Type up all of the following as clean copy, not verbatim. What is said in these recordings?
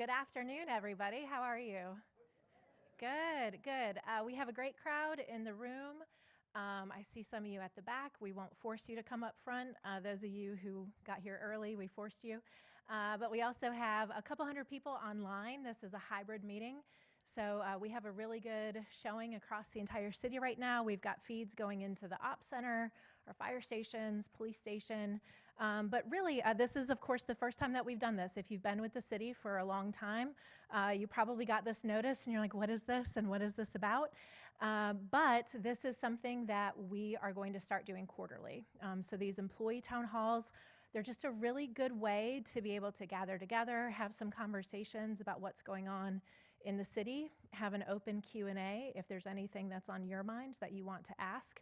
Good afternoon, everybody. How are you? Good, good. We have a great crowd in the room. I see some of you at the back. We won't force you to come up front. Those of you who got here early, we forced you. But we also have a couple hundred people online. This is a hybrid meeting. So we have a really good showing across the entire city right now. We've got feeds going into the Ops Center, our fire stations, police station. But really, this is, of course, the first time that we've done this. If you've been with the city for a long time, you probably got this notice and you're like, what is this and what is this about? But this is something that we are going to start doing quarterly. So these employee town halls, they're just a really good way to be able to gather together, have some conversations about what's going on in the city, have an open Q&A if there's anything that's on your mind that you want to ask.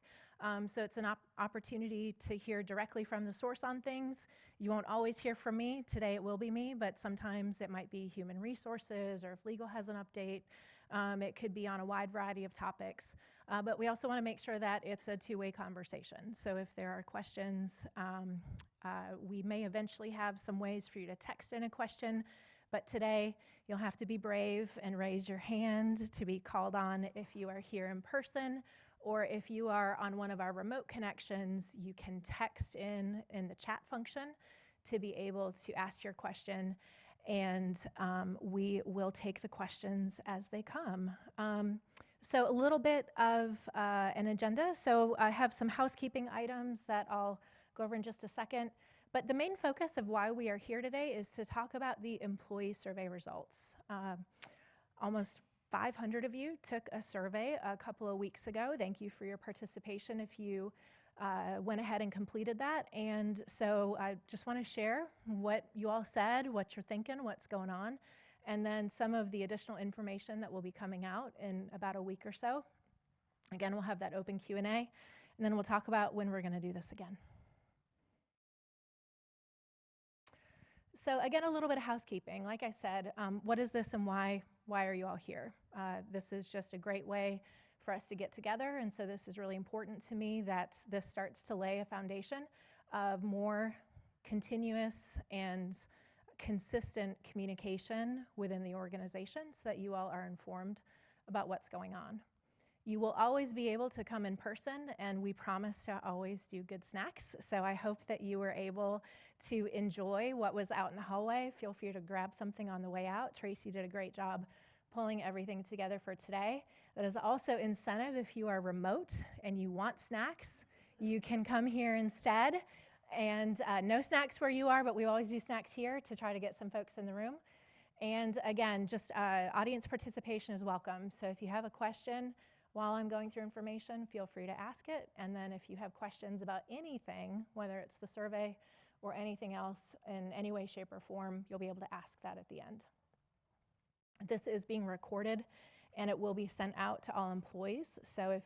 So it's an opportunity to hear directly from the source on things. You won't always hear from me. Today it will be me, but sometimes it might be human resources, or if legal has an update, it could be on a wide variety of topics. But we also want to make sure that it's a two-way conversation. So if there are questions, we may eventually have some ways for you to text in a question, but today you'll have to be brave and raise your hand to be called on if you are here in person, or if you are on one of our remote connections, you can text in the chat function to be able to ask your question, and we will take the questions as they come. So a little bit of an agenda. So I have some housekeeping items that I'll go over in just a second. But the main focus of why we are here today is to talk about the employee survey results. Almost 500 of you took a survey a couple of weeks ago. Thank you for your participation if you went ahead and completed that. And so I just want to share what you all said, what you're thinking, what's going on, and then some of the additional information that will be coming out in about a week or so. Again, we'll have that open Q&A, and then we'll talk about when we're going to do this again. So again, a little bit of housekeeping. Like I said, what is this and why are you all here? This is just a great way for us to get together, and so this is really important to me that this starts to lay a foundation of more continuous and consistent communication within the organization so that you all are informed about what's going on. You will always be able to come in person, and we promise to always do good snacks. So I hope that you were able to enjoy what was out in the hallway. Feel free to grab something on the way out. Tracy did a great job pulling everything together for today. That is also incentive if you are remote and you want snacks. You can come here instead. And no snacks where you are, but we always do snacks here to try to get some folks in the room. And again, just audience participation is welcome. So if you have a question while I'm going through information, feel free to ask it. And then if you have questions about anything, whether it's the survey or anything else in any way, shape, or form, you'll be able to ask that at the end. This is being recorded, and it will be sent out to all employees. So if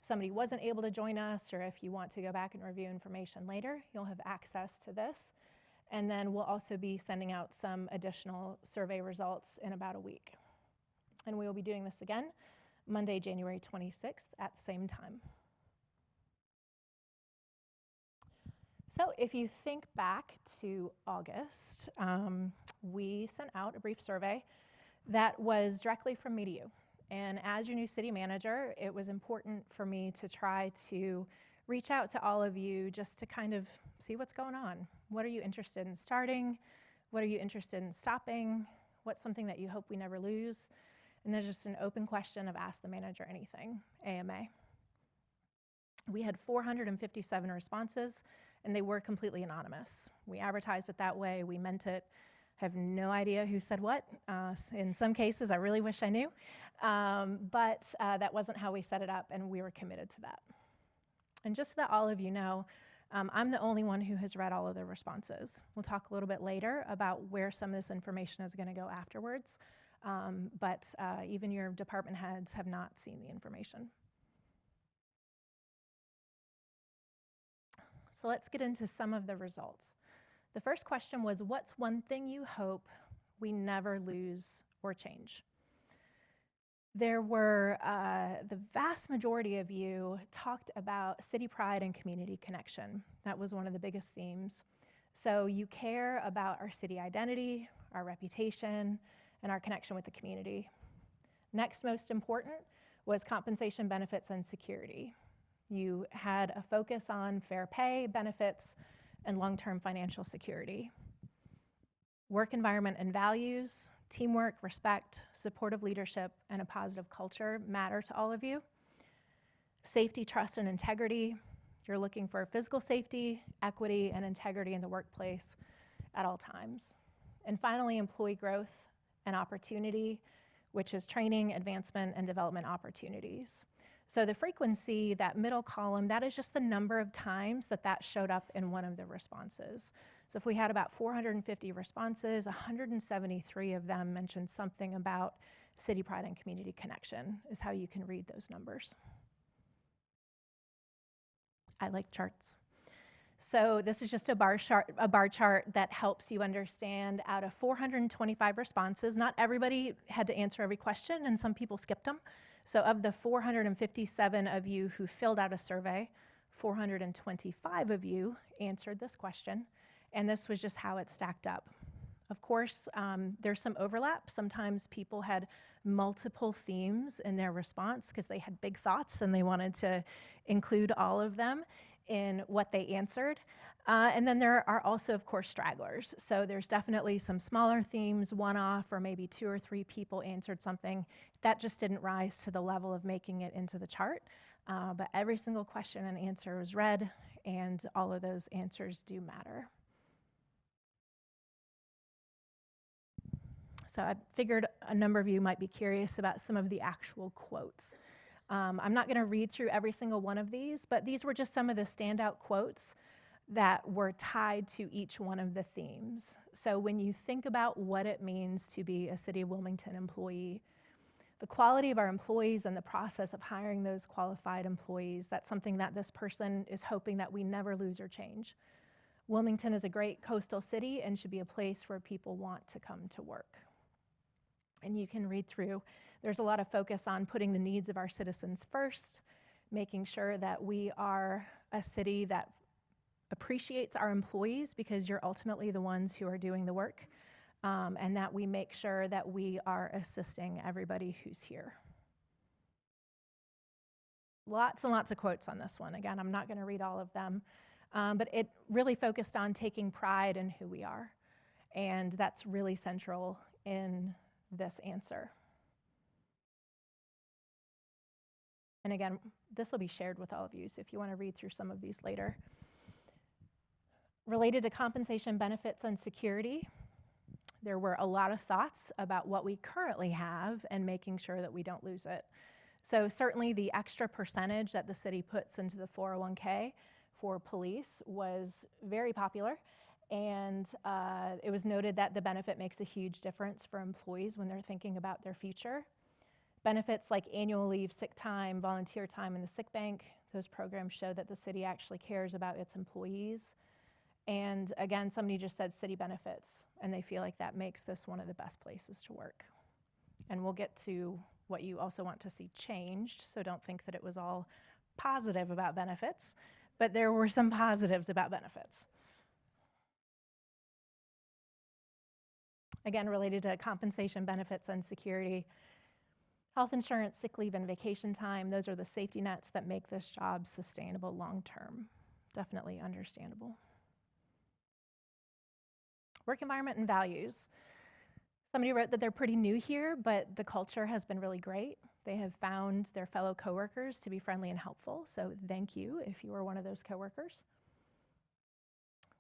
somebody wasn't able to join us, or if you want to go back and review information later, you'll have access to this. And then we'll also be sending out some additional survey results in about a week. And we will be doing this again Monday, January 26th at the same time. So if you think back to August, we sent out a brief survey that was directly from me to you. And as your new city manager, it was important for me to try to reach out to all of you just to kind of see what's going on. What are you interested in starting? What are you interested in stopping? What's something that you hope we never lose? And there's just an open question of ask the manager anything, AMA. We had 457 responses, and they were completely anonymous. We advertised it that way. We meant it. I have no idea who said what. In some cases, I really wish I knew. But that wasn't how we set it up, and we were committed to that. And just so that all of you know, I'm the only one who has read all of the responses. We'll talk a little bit later about where some of this information is going to go afterwards. But even your department heads have not seen the information. So let's get into some of the results. The first question was, what's one thing you hope we never lose or change? There were, the vast majority of you talked about city pride and community connection. That was one of the biggest themes. So you care about our city identity, our reputation, and our connection with the community. Next most important was compensation, benefits, and security. You had a focus on fair pay, benefits, and long-term financial security. Work environment and values, teamwork, respect, supportive leadership, and a positive culture matter to all of you. Safety, trust, and integrity. You're looking for physical safety, equity, and integrity in the workplace at all times. And finally, employee growth and opportunity, which is training, advancement, and development opportunities. So the frequency, that middle column, that is just the number of times that showed up in one of the responses. So if we had about 450 responses, 173 of them mentioned something about city pride and community connection, is how you can read those numbers. I like charts. So this is just a bar chart that helps you understand out of 425 responses, not everybody had to answer every question, and some people skipped them. So of the 457 of you who filled out a survey, 425 of you answered this question, and this was just how it stacked up. Of course, there's some overlap. Sometimes people had multiple themes in their response because they had big thoughts and they wanted to include all of them in what they answered. And then there are also, of course, stragglers. So there's definitely some smaller themes, one-off, or maybe 2 or 3 people answered something. That just didn't rise to the level of making it into the chart. But every single question and answer was read, and all of those answers do matter. So I figured a number of you might be curious about some of the actual quotes. I'm not going to read through every single one of these, but these were just some of the standout quotes that were tied to each one of the themes. So when you think about what it means to be a City of Wilmington employee, the quality of our employees and the process of hiring those qualified employees, that's something that this person is hoping that we never lose or change. Wilmington is a great coastal city and should be a place where people want to come to work. And you can read through. There's a lot of focus on putting the needs of our citizens first, making sure that we are a city that appreciates our employees because you're ultimately the ones who are doing the work, and that we make sure that we are assisting everybody who's here. Lots and lots of quotes on this one. Again, I'm not going to read all of them, but it really focused on taking pride in who we are, and that's really central in this answer. And again, this will be shared with all of you, so if you want to read through some of these later. Related to compensation, benefits, and security, there were a lot of thoughts about what we currently have and making sure that we don't lose it. So certainly the extra percentage that the city puts into the 401k for police was very popular. And it was noted that the benefit makes a huge difference for employees when they're thinking about their future. Benefits like annual leave, sick time, volunteer time in the sick bank, those programs show that the city actually cares about its employees. And again, somebody just said city benefits, and they feel like that makes this one of the best places to work. And we'll get to what you also want to see changed, so don't think that it was all positive about benefits, but there were some positives about benefits. Again, related to compensation, benefits, and security. Health insurance, sick leave, and vacation time, those are the safety nets that make this job sustainable long-term. Definitely understandable. Work environment and values. Somebody wrote that they're pretty new here, but the culture has been really great. They have found their fellow coworkers to be friendly and helpful, so thank you if you are one of those coworkers.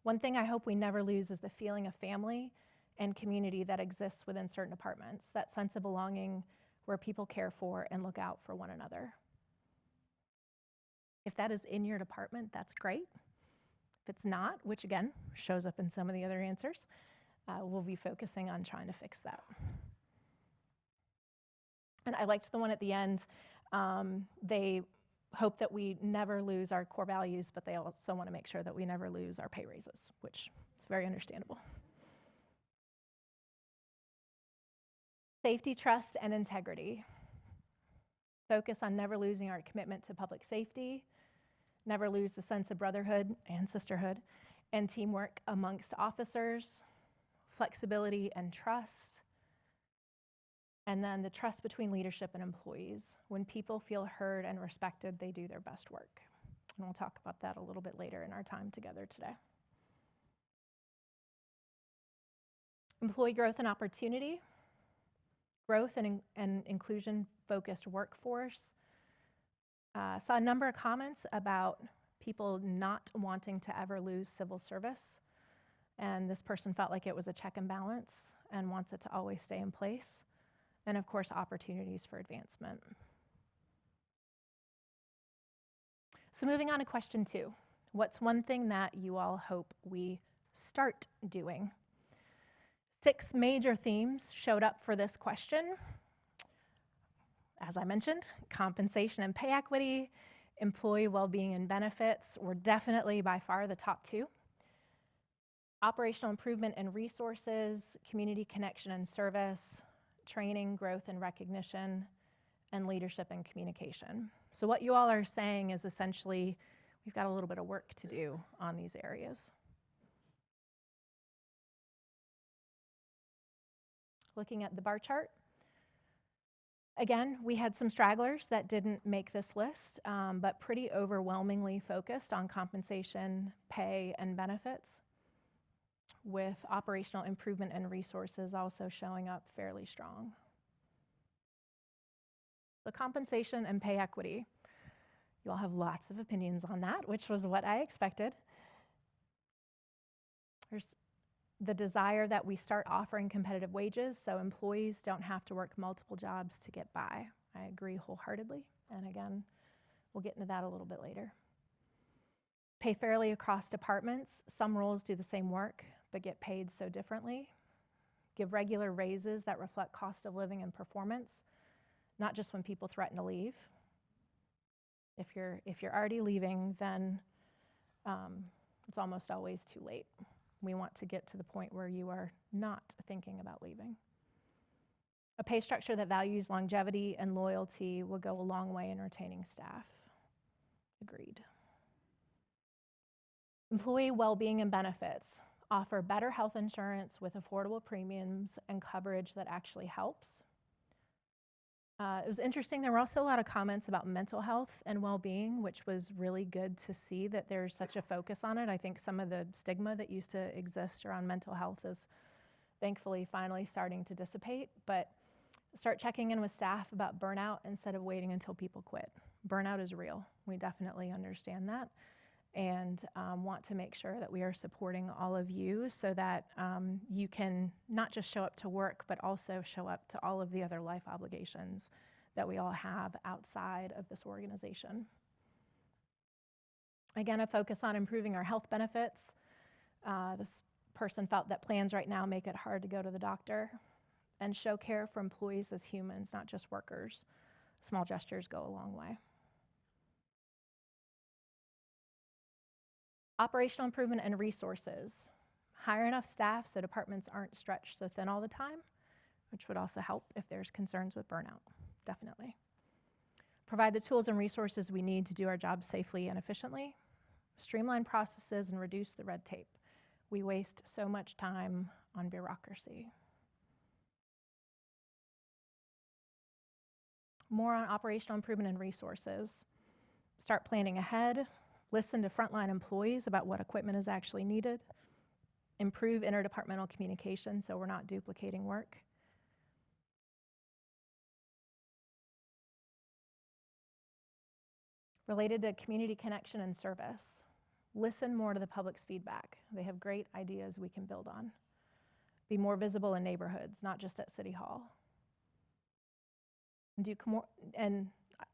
One thing I hope we never lose is the feeling of family and community that exists within certain departments, that sense of belonging where people care for and look out for one another. If that is in your department, that's great. If it's not, which again shows up in some of the other answers, we'll be focusing on trying to fix that. And I liked the one at the end. They hope that we never lose our core values, but they also want to make sure that we never lose our pay raises, which is very understandable. Safety, trust, and integrity. Focus on never losing our commitment to public safety, never lose the sense of brotherhood and sisterhood, and teamwork amongst officers, flexibility and trust, And then the trust between leadership and employees. When people feel heard and respected, they do their best work. And we'll talk about that a little bit later in our time together today. Employee growth and opportunity. Growth and inclusion-focused workforce. Saw a number of comments about people not wanting to ever lose civil service. And this person felt like it was a check and balance and wants it to always stay in place. And of course, opportunities for advancement. So moving on to question 2. What's one thing that you all hope we start doing? 6 major themes showed up for this question. As I mentioned, compensation and pay equity, employee well-being and benefits were definitely by far the top 2. Operational improvement and resources, community connection and service, training, growth and recognition, and leadership and communication. So what you all are saying is essentially, we've got a little bit of work to do on these areas. Looking at the bar chart, again, we had some stragglers that didn't make this list, but pretty overwhelmingly focused on compensation, pay, and benefits, with operational improvement and resources also showing up fairly strong. The compensation and pay equity. You all have lots of opinions on that, which was what I expected. There's the desire that we start offering competitive wages so employees don't have to work multiple jobs to get by. I agree wholeheartedly, and again, we'll get into that a little bit later. Pay fairly across departments. Some roles do the same work, but get paid so differently. Give regular raises that reflect cost of living and performance, not just when people threaten to leave. If you're already leaving, then it's almost always too late. We want to get to the point where you are not thinking about leaving. A pay structure that values longevity and loyalty will go a long way in retaining staff. Agreed. Employee well-being and benefits. Offer better health insurance with affordable premiums and coverage that actually helps. It was interesting, there were also a lot of comments about mental health and well-being, which was really good to see that there's such a focus on it. I think some of the stigma that used to exist around mental health is thankfully finally starting to dissipate, but start checking in with staff about burnout instead of waiting until people quit. Burnout is real. We definitely understand that, and want to make sure that we are supporting all of you so that you can not just show up to work, but also show up to all of the other life obligations that we all have outside of this organization. Again, a focus on improving our health benefits. This person felt that plans right now make it hard to go to the doctor, and show care for employees as humans, not just workers. Small gestures go a long way. Operational improvement and resources. Hire enough staff so departments aren't stretched so thin all the time, which would also help if there's concerns with burnout, definitely. Provide the tools and resources we need to do our jobs safely and efficiently. Streamline processes and reduce the red tape. We waste so much time on bureaucracy. More on operational improvement and resources. Start planning ahead. Listen to frontline employees about what equipment is actually needed. Improve interdepartmental communication so we're not duplicating work. Related to community connection and service, listen more to the public's feedback. They have great ideas we can build on. Be more visible in neighborhoods, not just at City Hall. And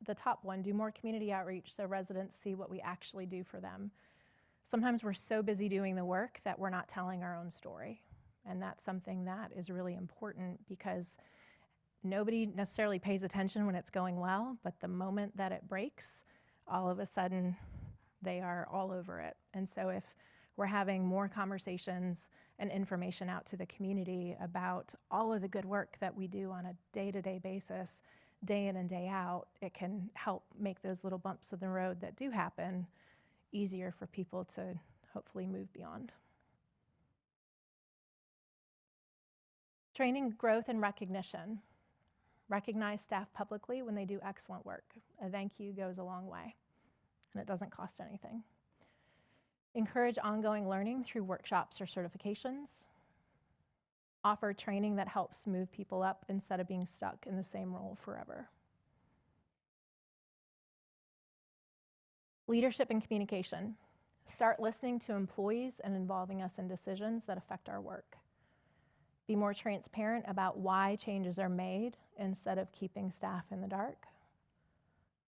the top one, do more community outreach so residents see what we actually do for them. Sometimes we're so busy doing the work that we're not telling our own story. And that's something that is really important because nobody necessarily pays attention when it's going well, but the moment that it breaks, all of a sudden they are all over it. And so if we're having more conversations and information out to the community about all of the good work that we do on a day-to-day basis, day in and day out, it can help make those little bumps in the road that do happen easier for people to hopefully move beyond. Training, growth, and recognition. Recognize staff publicly when they do excellent work. A thank you goes a long way, and it doesn't cost anything. Encourage ongoing learning through workshops or certifications. Offer training that helps move people up instead of being stuck in the same role forever. Leadership and communication. Start listening to employees and involving us in decisions that affect our work. Be more transparent about why changes are made instead of keeping staff in the dark.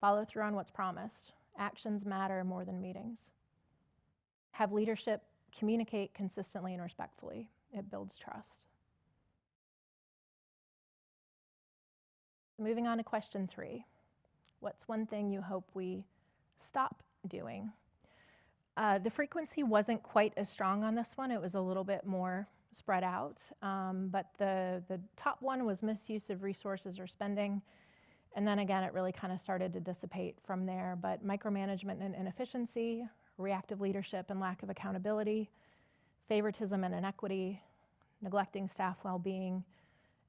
Follow through on what's promised. Actions matter more than meetings. Have leadership communicate consistently and respectfully. It builds trust. Moving on to question 3. What's one thing you hope we stop doing? The frequency wasn't quite as strong on this one. It was a little bit more spread out. But the top one was misuse of resources or spending. And then again, it really kind of started to dissipate from there. But micromanagement and inefficiency, reactive leadership and lack of accountability, favoritism and inequity, neglecting staff well-being,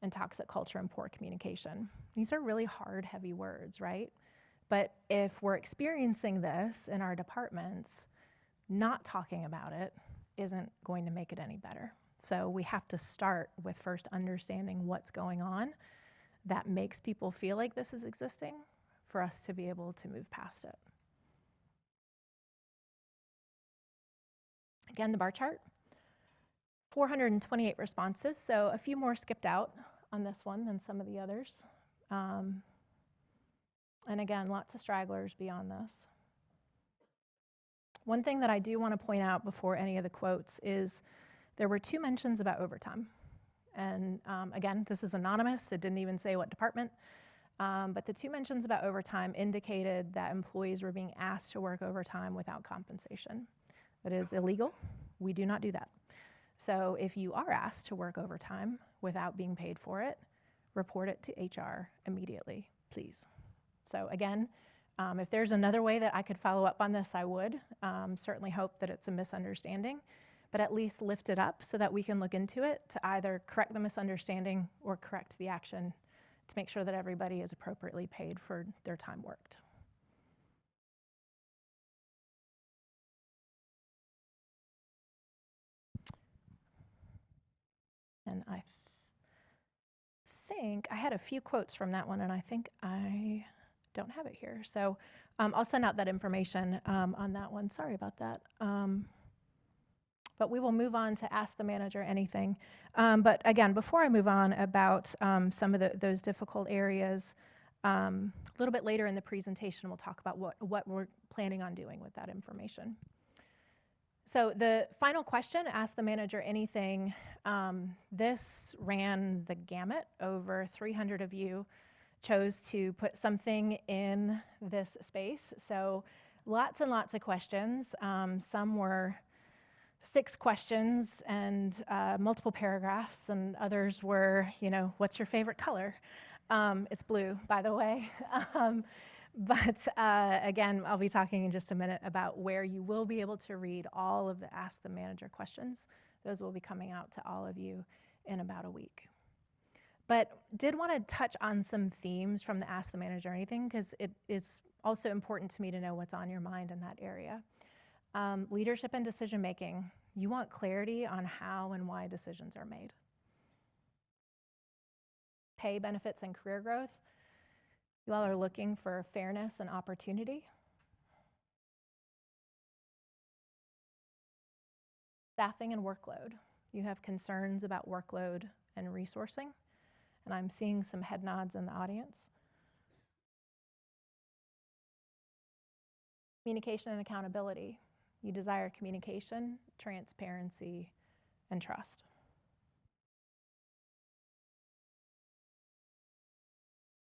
and toxic culture and poor communication. These are really hard, heavy words, right? But if we're experiencing this in our departments, not talking about it isn't going to make it any better. So we have to start with first understanding what's going on that makes people feel like this is existing for us to be able to move past it. Again, the bar chart, 428 responses, so a few more skipped out on this one than some of the others. And again, lots of stragglers beyond this. One thing that I do want to point out before any of the quotes is there were 2 mentions about overtime. And again, this is anonymous. It didn't even say what department. But the 2 mentions about overtime indicated that employees were being asked to work overtime without compensation. That is illegal. We do not do that. So if you are asked to work overtime without being paid for it, report it to HR immediately, please. So again, if there's another way that I could follow up on this, I would. Certainly hope that it's a misunderstanding, but at least lift it up so that we can look into it to either correct the misunderstanding or correct the action to make sure that everybody is appropriately paid for their time worked. And I think I had a few quotes from that one, and I think I don't have it here. So I'll send out that information on that one. Sorry about that. But we will move on to ask the manager anything. But again, before I move on about some of those difficult areas, a little bit later in the presentation, we'll talk about what we're planning on doing with that information. So the final question, ask the manager anything. This ran the gamut. Over 300 of you chose to put something in this space. So lots and lots of questions. Some were 6 questions and multiple paragraphs, and others were, what's your favorite color? It's blue, by the way. But again, I'll be talking in just a minute about where you will be able to read all of the Ask the Manager questions. Those will be coming out to all of you in about a week. But did want to touch on some themes from the Ask the Manager anything, because it is also important to me to know what's on your mind in that area. Leadership and decision making. You want clarity on how and why decisions are made. Pay, benefits, and career growth. You all are looking for fairness and opportunity. Staffing and workload. You have concerns about workload and resourcing, and I'm seeing some head nods in the audience. Communication and accountability. You desire communication, transparency, and trust.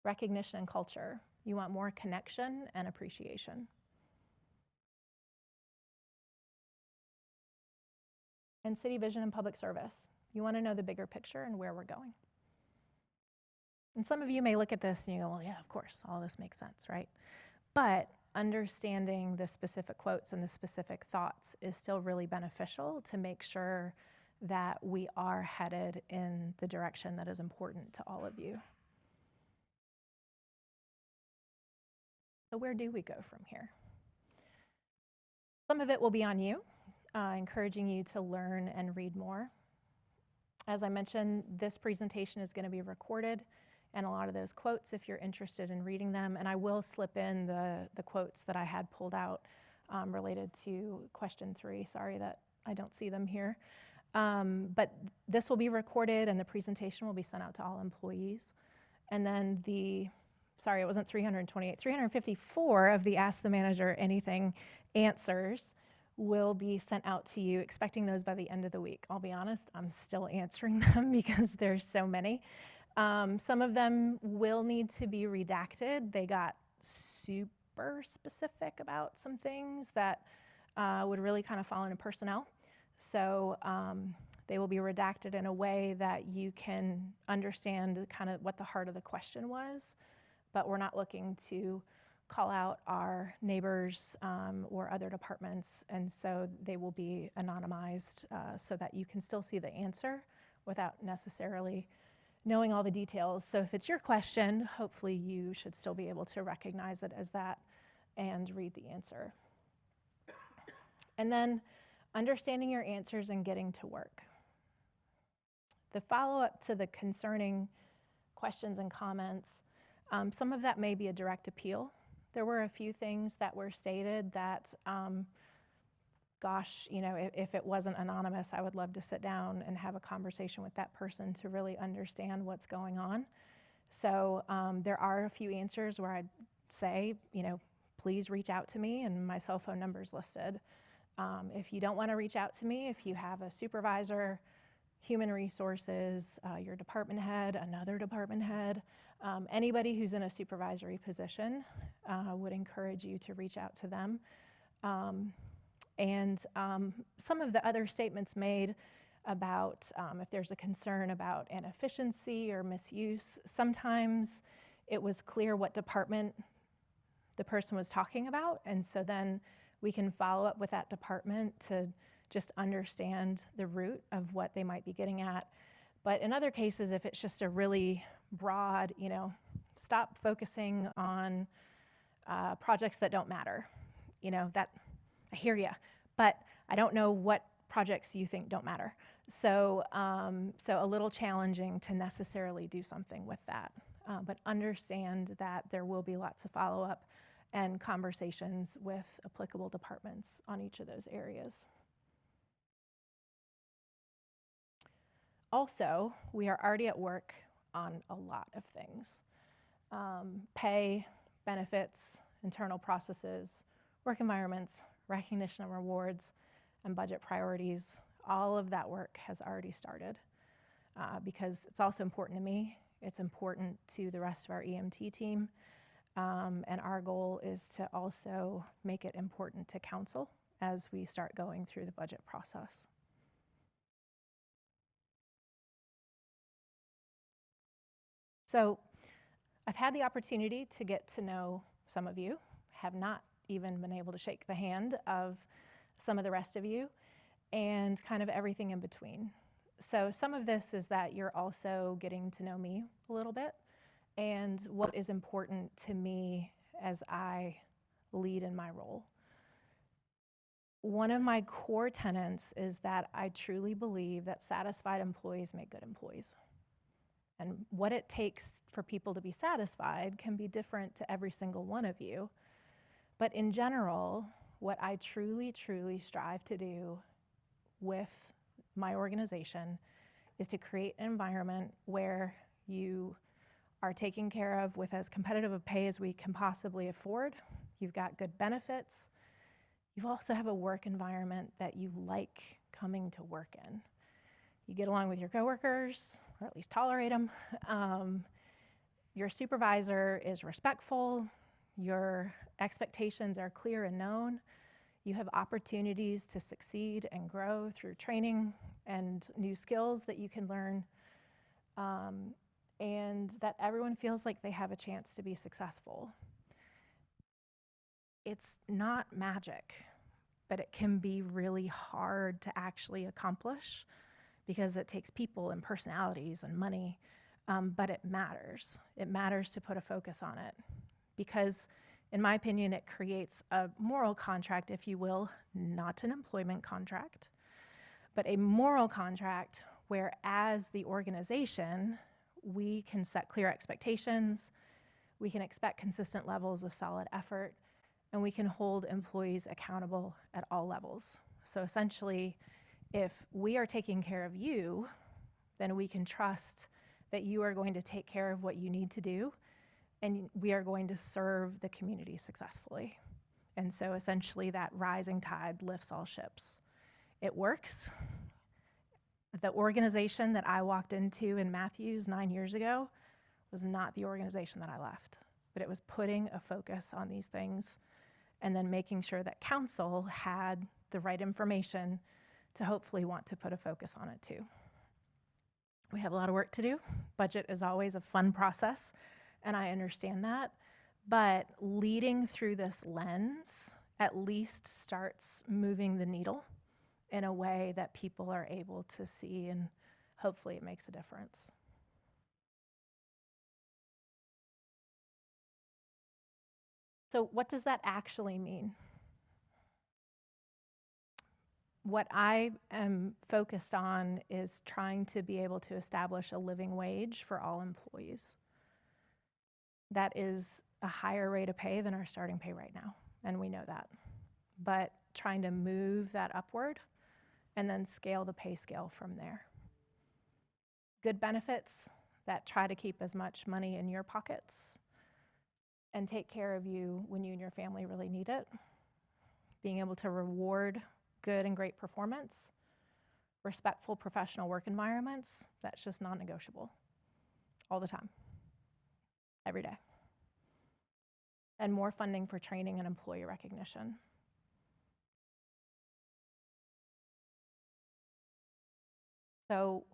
Recognition and culture. You want more connection and appreciation. And city vision and public service. You want to know the bigger picture and where we're going. And some of you may look at this and you go, well, yeah, of course, all this makes sense, right? But understanding the specific quotes and the specific thoughts is still really beneficial to make sure that we are headed in the direction that is important to all of you. So where do we go from here? Some of it will be on you, encouraging you to learn and read more. As I mentioned, this presentation is going to be recorded, and a lot of those quotes, if you're interested in reading them, and I will slip in the quotes that I had pulled out related to question 3. Sorry that I don't see them here. But this will be recorded, and the presentation will be sent out to all employees. And then sorry, it wasn't 328, 354 of the Ask the Manager Anything answers will be sent out to you, expecting those by the end of the week. I'll be honest, I'm still answering them because there's so many. Some of them will need to be redacted. They got super specific about some things that would really kind of fall into personnel. So they will be redacted in a way that you can understand kind of what the heart of the question was, but we're not looking to call out our neighbors or other departments, and so they will be anonymized so that you can still see the answer without necessarily knowing all the details. So if it's your question, hopefully you should still be able to recognize it as that and read the answer. And then understanding your answers and getting to work. The follow-up to the concerning questions and comments, some of that may be a direct appeal. There were a few things that were stated that, gosh, if it wasn't anonymous, I would love to sit down and have a conversation with that person to really understand what's going on. So there are a few answers where I'd say, please reach out to me, and my cell phone number is listed. If you don't want to reach out to me, if you have a supervisor, human resources, your department head, another department head, anybody who's in a supervisory position, would encourage you to reach out to them. And some of the other statements made about if there's a concern about inefficiency or misuse, sometimes it was clear what department the person was talking about, and so then we can follow up with that department to just understand the root of what they might be getting at. But in other cases, if it's just a really broad, stop focusing on projects that don't matter. That I hear you, but I don't know what projects you think don't matter. So, so a little challenging to necessarily do something with that. But understand that there will be lots of follow-up and conversations with applicable departments on each of those areas. Also, we are already at work on a lot of things. Pay, benefits, internal processes, work environments, recognition and rewards, and budget priorities. All of that work has already started because it's also important to me. It's important to the rest of our EMT team. And our goal is to also make it important to council as we start going through the budget process. So I've had the opportunity to get to know some of you, have not even been able to shake the hand of some of the rest of you, and kind of everything in between. So some of this is that you're also getting to know me a little bit and what is important to me as I lead in my role. One of my core tenets is that I truly believe that satisfied employees make good employees. And what it takes for people to be satisfied can be different to every single one of you. But in general, what I truly, truly strive to do with my organization is to create an environment where you are taken care of with as competitive a pay as we can possibly afford. You've got good benefits. You also have a work environment that you like coming to work in. You get along with your coworkers, or at least tolerate them. Your supervisor is respectful. Your expectations are clear and known. You have opportunities to succeed and grow through training and new skills that you can learn. And that everyone feels like they have a chance to be successful. It's not magic, but it can be really hard to actually accomplish because it takes people and personalities and money, but it matters. It matters to put a focus on it because In my opinion, it creates a moral contract, if you will, not an employment contract, but a moral contract where, as the organization, we can set clear expectations, we can expect consistent levels of solid effort, and we can hold employees accountable at all levels. So essentially, if we are taking care of you, then we can trust that you are going to take care of what you need to do, and we are going to serve the community successfully. And so essentially that rising tide lifts all ships. It works. The organization that I walked into in Matthews 9 years ago was not the organization that I left, but it was putting a focus on these things and then making sure that council had the right information to hopefully want to put a focus on it too. We have a lot of work to do. Budget is always a fun process, and I understand that. But leading through this lens at least starts moving the needle in a way that people are able to see, and hopefully it makes a difference. So what does that actually mean? What I am focused on is trying to be able to establish a living wage for all employees. That is a higher rate of pay than our starting pay right now, and we know that. But trying to move that upward and then scale the pay scale from there. Good benefits that try to keep as much money in your pockets and take care of you when you and your family really need it. Being able to reward good and great performance, respectful professional work environments, that's just non-negotiable all the time, every day. And more funding for training and employee recognition. So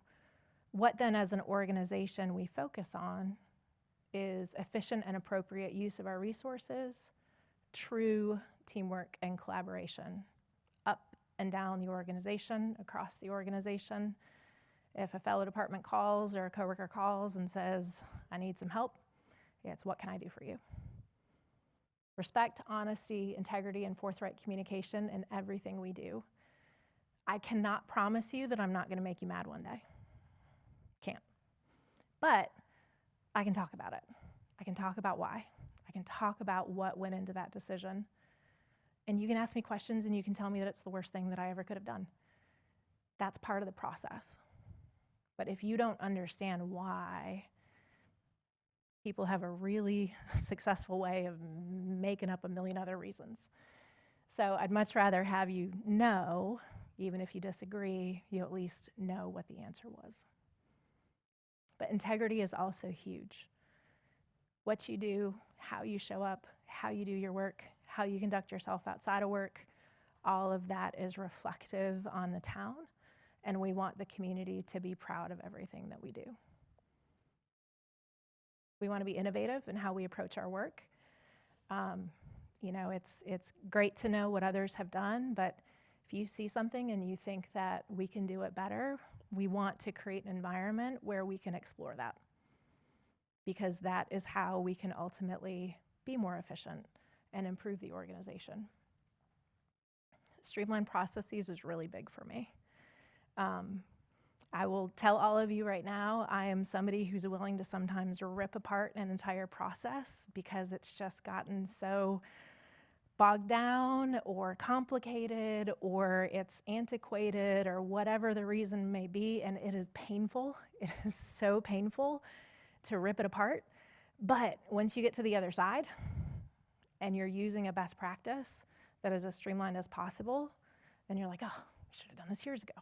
what then as an organization we focus on is efficient and appropriate use of our resources, true teamwork and collaboration up and down the organization, across the organization. If a fellow department calls or a coworker calls and says, I need some help, it's what can I do for you? Respect, honesty, integrity, and forthright communication in everything we do. I cannot promise you that I'm not going to make you mad one day. Can't. But I can talk about it. I can talk about why. I can talk about what went into that decision. And you can ask me questions and you can tell me that it's the worst thing that I ever could have done. That's part of the process. But if you don't understand why, people have a really successful way of making up a million other reasons. So I'd much rather have you know, even if you disagree, you at least know what the answer was. But integrity is also huge. What you do, how you show up, how you do your work, how you conduct yourself outside of work, all of that is reflective on the town, and we want the community to be proud of everything that we do. We want to be innovative in how we approach our work. It's great to know what others have done, but if you see something and you think that we can do it better, we want to create an environment where we can explore that, because that is how we can ultimately be more efficient and improve the organization. Streamlined processes is really big for me. I will tell all of you right now, I am somebody who's willing to sometimes rip apart an entire process because it's just gotten so bogged down or complicated or it's antiquated or whatever the reason may be, and it is painful. It is so painful to rip it apart. But once you get to the other side and you're using a best practice that is as streamlined as possible, then you're like, oh, I should have done this years ago.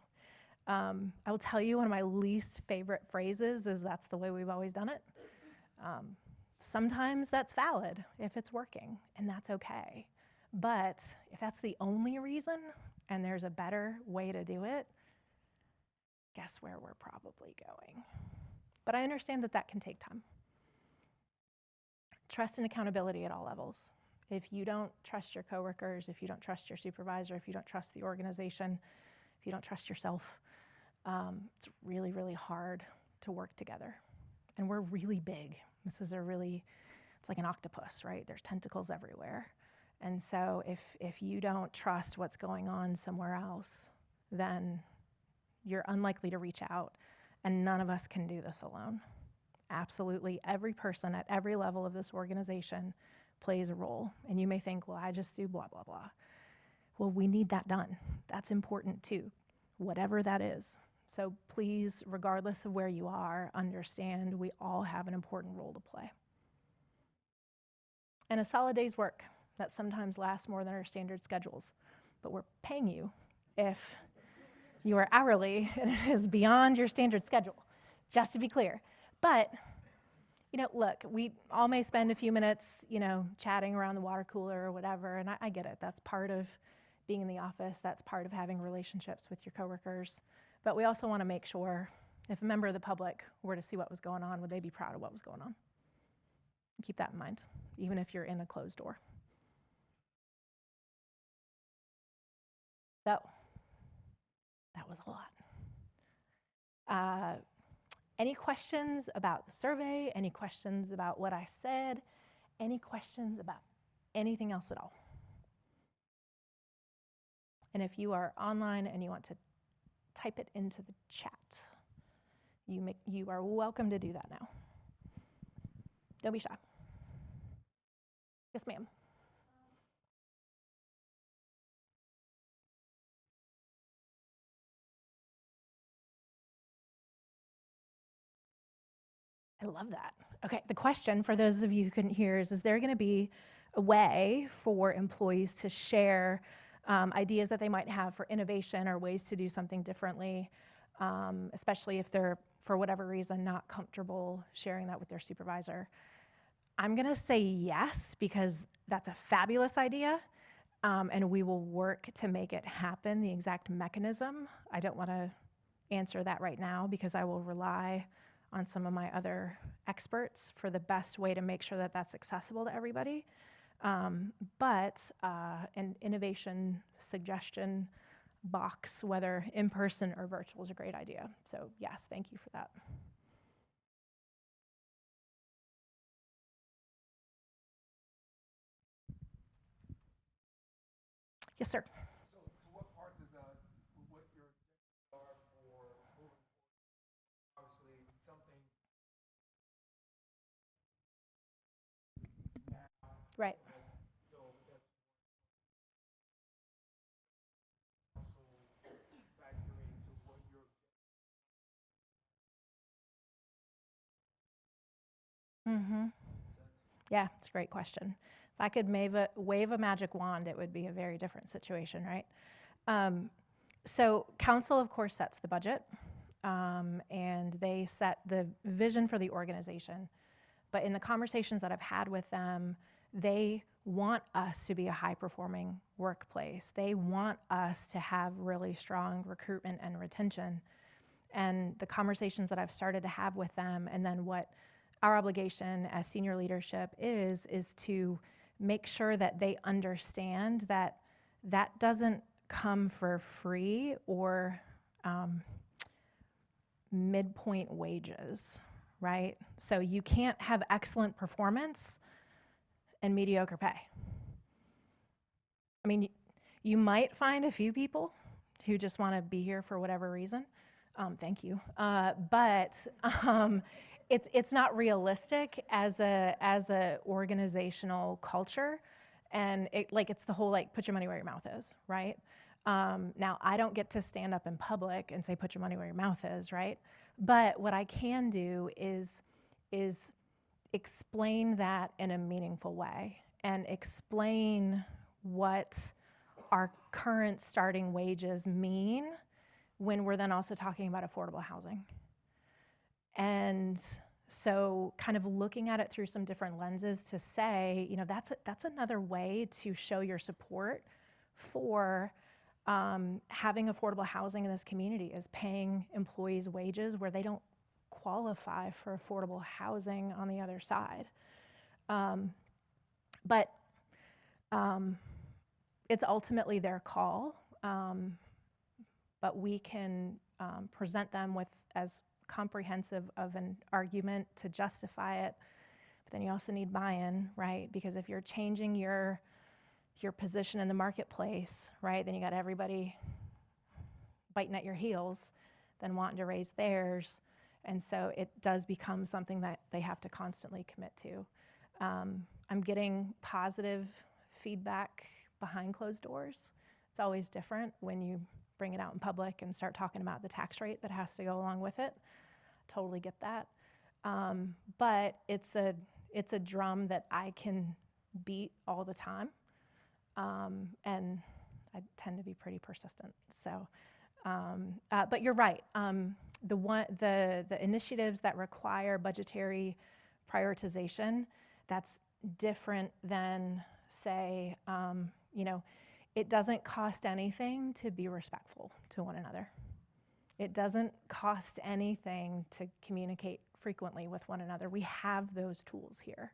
I will tell you one of my least favorite phrases is that's the way we've always done it. Sometimes that's valid if it's working, and that's okay. But if that's the only reason and there's a better way to do it, guess where we're probably going. But I understand that that can take time. Trust and accountability at all levels. If you don't trust your coworkers, if you don't trust your supervisor, if you don't trust the organization, if you don't trust yourself, it's really, really hard to work together. And we're really big. It's it's like an octopus, right? There's tentacles everywhere. And so if you don't trust what's going on somewhere else, then you're unlikely to reach out. And none of us can do this alone. Absolutely every person at every level of this organization plays a role. And you may think, well, I just do blah, blah, blah. Well, we need that done. That's important too, whatever that is. So please, regardless of where you are, understand we all have an important role to play. And a solid day's work that sometimes lasts more than our standard schedules, but we're paying you if you are hourly and it is beyond your standard schedule, just to be clear. But, look, we all may spend a few minutes, chatting around the water cooler or whatever, and I get it. That's part of being in the office. That's part of having relationships with your coworkers. But we also want to make sure if a member of the public were to see what was going on, would they be proud of what was going on? Keep that in mind, even if you're in a closed door. So, that was a lot. Any questions about the survey? Any questions about what I said? Any questions about anything else at all? And if you are online and you want to type it into the chat, you are welcome to do that now. Don't be shy. Yes, ma'am. I love that. Okay, the question for those of you who couldn't hear is there going to be a way for employees to share ideas that they might have for innovation or ways to do something differently, especially if they're, for whatever reason, not comfortable sharing that with their supervisor? I'm going to say yes, because that's a fabulous idea, and we will work to make it happen. The exact mechanism, I don't want to answer that right now, because I will rely on some of my other experts for the best way to make sure that that's accessible to everybody. But an innovation suggestion box, whether in person or virtual, is a great idea. So yes, thank you for that. Yes, sir. So what part does what your objectives are for moving forward? Obviously, something now. Right. So that's also factor into what your Yeah, it's a great question. If I could wave a magic wand, it would be a very different situation, right? So council, of course, sets the budget, and they set the vision for the organization. But in the conversations that I've had with them, they want us to be a high-performing workplace. They want us to have really strong recruitment and retention. And the conversations that I've started to have with them, and then what our obligation as senior leadership is to make sure that they understand that that doesn't come for free or midpoint wages, right? So you can't have excellent performance and mediocre pay. I mean, you might find a few people who just want to be here for whatever reason. Thank you. But it's not realistic as a organizational culture, and it's the whole put your money where your mouth is, right? Now I don't get to stand up in public and say put your money where your mouth is, right? But what I can do is explain that in a meaningful way and explain what our current starting wages mean when we're then also talking about affordable housing. And so kind of looking at it through some different lenses to say, that's another way to show your support for having affordable housing in this community, is paying employees wages where they don't qualify for affordable housing on the other side. But it's ultimately their call, but we can present them with as comprehensive of an argument to justify it. But then you also need buy-in, right? Because if you're changing your position in the marketplace, right, then you got everybody biting at your heels, then wanting to raise theirs. And so it does become something that they have to constantly commit to. I'm getting positive feedback behind closed doors. It's always different when you bring it out in public and start talking about the tax rate that has to go along with it. Totally get that. But it's a drum that I can beat all the time. And I tend to be pretty persistent. So, but you're right. The initiatives that require budgetary prioritization, that's different than, say, it doesn't cost anything to be respectful to one another. It doesn't cost anything to communicate frequently with one another. We have those tools here.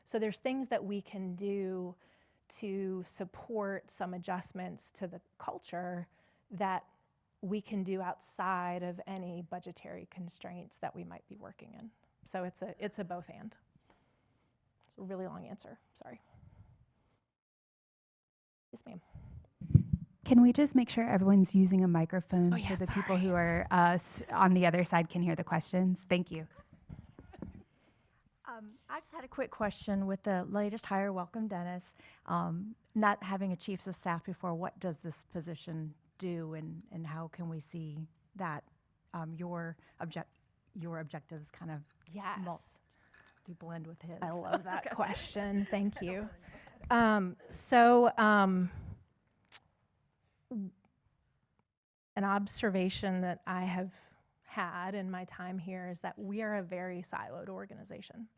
So there's things that we can do to support some adjustments to the culture that we can do outside of any budgetary constraints that we might be working in. So it's a both and. It's a really long answer, sorry. Yes, ma'am. Can we just make sure everyone's using a microphone yeah, so the sorry. people who are on the other side can hear the questions? Thank you. I just had a quick question with the latest hire. Welcome, Dennis. Not having a chief of staff before, what does this position do, and how can we see that your objectives kind of Yes. do blend with his? I love that Just question. Thank you. An observation that I have had in my time here is that we are a very siloed organization.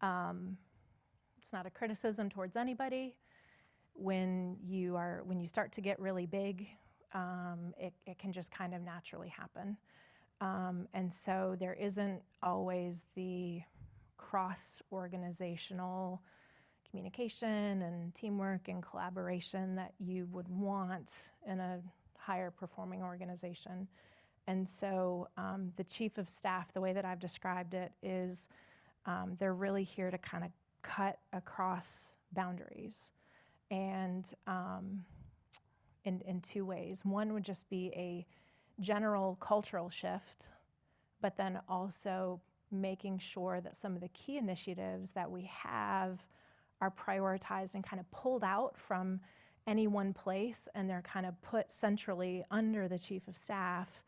It's not a criticism towards anybody. When you start to get really big, it can just kind of naturally happen. And so there isn't always the cross-organizational communication and teamwork and collaboration that you would want in a higher performing organization. And so the chief of staff, the way that I've described it is they're really here to kind of cut across boundaries. And in two ways. One would just be a general cultural shift, but then also making sure that some of the key initiatives that we have are prioritized and kind of pulled out from any one place, and they're kind of put centrally under the chief of staff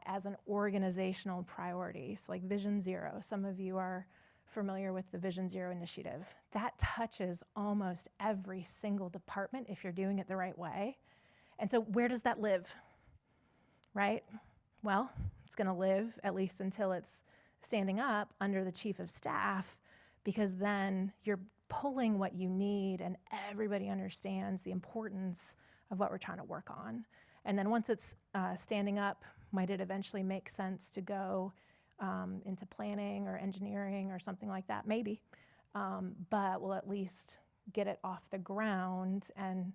as an organizational priority. So like Vision Zero, some of you are familiar with the Vision Zero initiative. That touches almost every single department if you're doing it the right way. And so where does that live, right? Well, it's going to live, at least until it's standing up, under the chief of staff, because then you're pulling what you need and everybody understands the importance of what we're trying to work on. And then once it's standing up, might it eventually make sense to go into planning or engineering or something like that? Maybe. But we'll at least get it off the ground and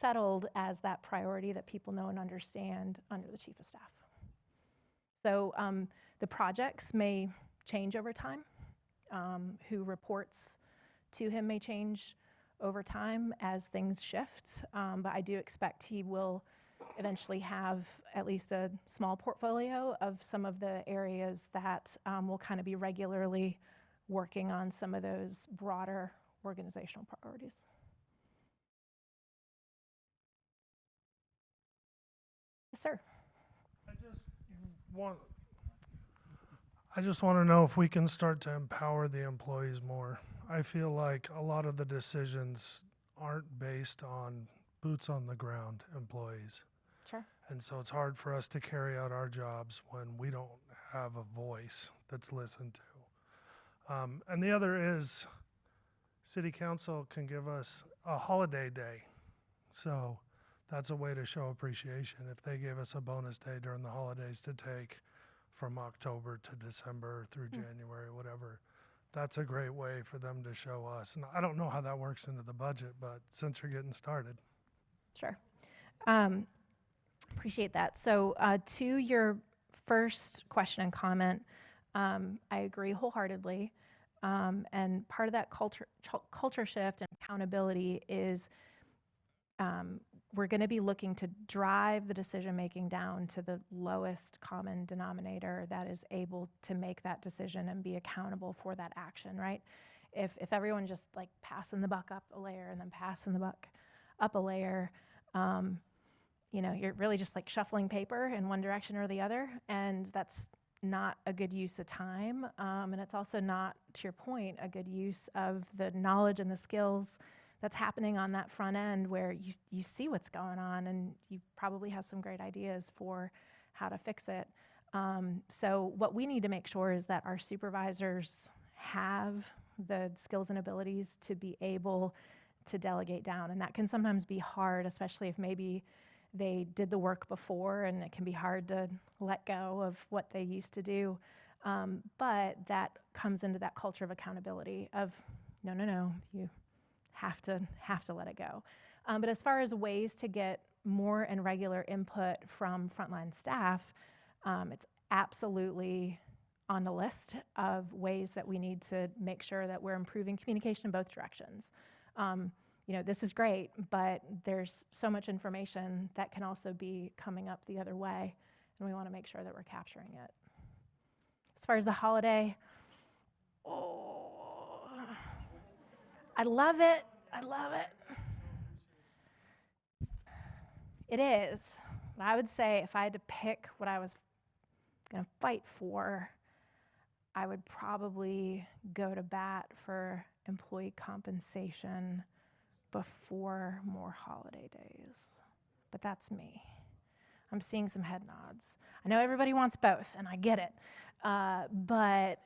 settled as that priority that people know and understand under the chief of staff. So the projects may change over time. Who reports to him may change over time as things shift. But I do expect he will eventually have at least a small portfolio of some of the areas that will kind of be regularly working on some of those broader organizational priorities. Yes, sir. I just want to know if we can start to empower the employees more. I feel like a lot of the decisions aren't based on boots on the ground employees. Sure. And so it's hard for us to carry out our jobs when we don't have a voice that's listened to. And the other is City Council can give us a holiday day. So that's a way to show appreciation. If they gave us a bonus day during the holidays to take from October to December through January, whatever, that's a great way for them to show us. And I don't know how that works into the budget, but since you're getting started. Sure. Appreciate that. So to your first question and comment, I agree wholeheartedly. And part of that culture shift and accountability is we're going to be looking to drive the decision making down to the lowest common denominator that is able to make that decision and be accountable for that action, right? If everyone just like passing the buck up a layer and then passing the buck up a layer, you're really just like shuffling paper in one direction or the other, and that's not a good use of time. And it's also not, to your point, a good use of the knowledge and the skills that's happening on that front end where you see what's going on and you probably have some great ideas for how to fix it. So what we need to make sure is that our supervisors have the skills and abilities to be able to delegate down. And that can sometimes be hard, especially if maybe they did the work before and it can be hard to let go of what they used to do. But that comes into that culture of accountability of, no, you have to let it go. But as far as ways to get more and regular input from frontline staff, it's absolutely on the list of ways that we need to make sure that we're improving communication in both directions. This is great, but there's so much information that can also be coming up the other way, and we want to make sure that we're capturing it. As far as the holiday, I love it. It is. But I would say if I had to pick what I was going to fight for, I would probably go to bat for employee compensation before more holiday days. But that's me. I'm seeing some head nods. I know everybody wants both, and I get it. But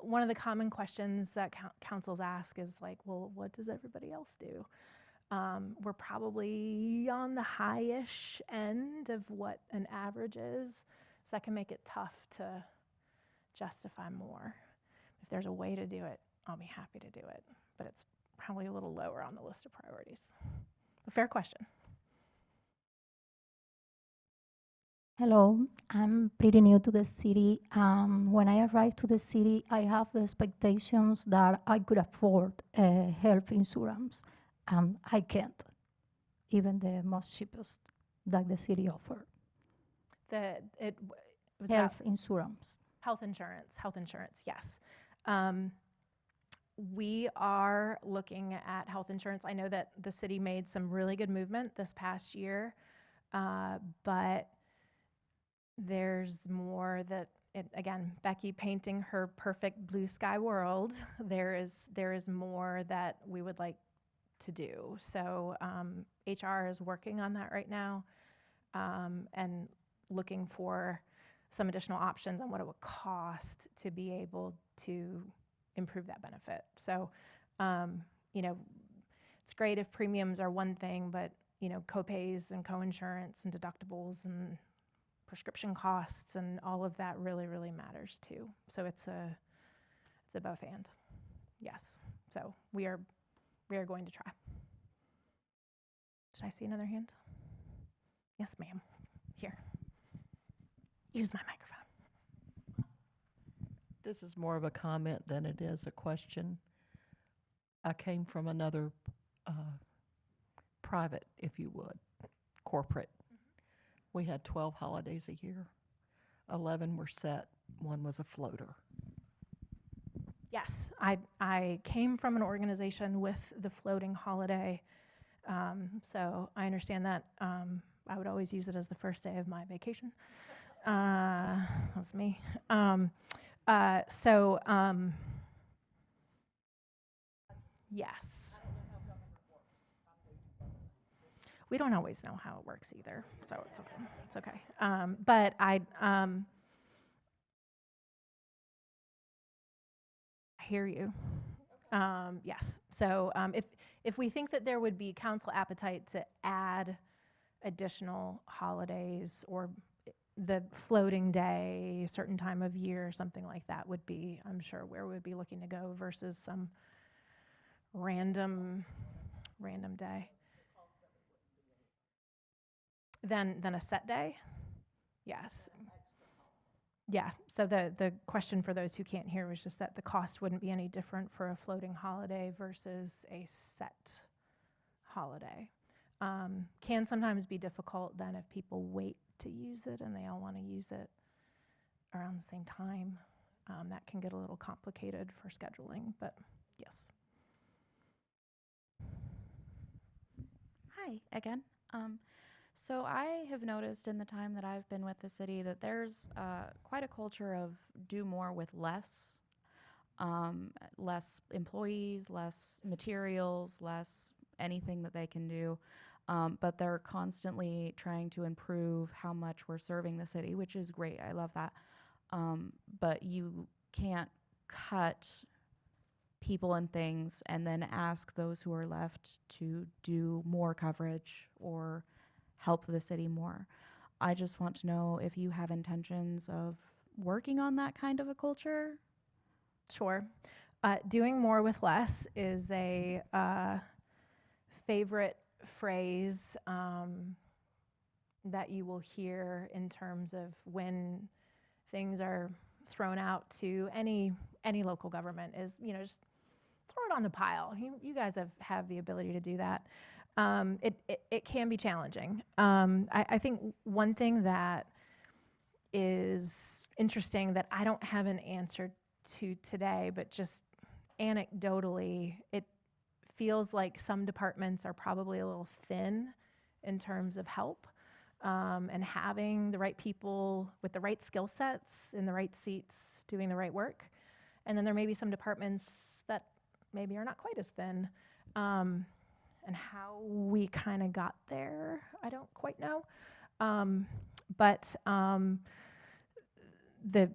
one of the common questions that councils ask is like, well, what does everybody else do? We're probably on the high-ish end of what an average is, so that can make it tough to justify more. If there's a way to do it, I'll be happy to do it, but it's probably a little lower on the list of priorities. A fair question. Hello, I'm pretty new to the city. When I arrived to the city, I have the expectations that I could afford health insurance. I can't, even the most cheapest that the city offered. It was Health insurance. Health insurance, yes. We are looking at health insurance. I know that the city made some really good movement this past year, but there's more that, again, Becky painting her perfect blue sky world, there is more that we would like to do. So HR is working on that right now and looking for some additional options on what it would cost to be able to improve that benefit. So, it's great if premiums are one thing, but, copays and coinsurance and deductibles and prescription costs and all of that really, really matters too. So it's a both and. Yes. So we are going to try. Did I see another hand? Yes, ma'am. Here. Use my microphone. This is more of a comment than it is a question. I came from another private, if you would, corporate. We had 12 holidays a year. 11 were set, one was a floater. Yes, I came from an organization with the floating holiday, so I understand that. I would always use it as the first day of my vacation. That was me. Yes. We don't always know how it works either, so it's okay. It's okay. But I hear you. Yes. So if we think that there would be council appetite to add additional holidays or the floating day, a certain time of year, something like that would be, I'm sure, where we'd be looking to go versus some random day. Than a set day? Yes. Yeah, so the question for those who can't hear was just that the cost wouldn't be any different for a floating holiday versus a set holiday. Can sometimes be difficult then if people wait to use it and they all want to use it around the same time. That can get a little complicated for scheduling, but yes. Hi again. So I have noticed in the time that I've been with the city that there's quite a culture of do more with less. Less employees, less materials, less anything that they can do. But they're constantly trying to improve how much we're serving the city, which is great. I love that. But you can't cut people and things and then ask those who are left to do more coverage or help the city more. I just want to know if you have intentions of working on that kind of a culture. Sure. Doing more with less is a favorite phrase that you will hear in terms of when things are thrown out to any local government is, just throw it on the pile. You guys have the ability to do that. It can be challenging. I think one thing that is interesting that I don't have an answer to today, but just anecdotally, it feels like some departments are probably a little thin in terms of help and having the right people with the right skill sets in the right seats doing the right work. And then there may be some departments that maybe are not quite as thin. And how we kind of got there, I don't quite know. But the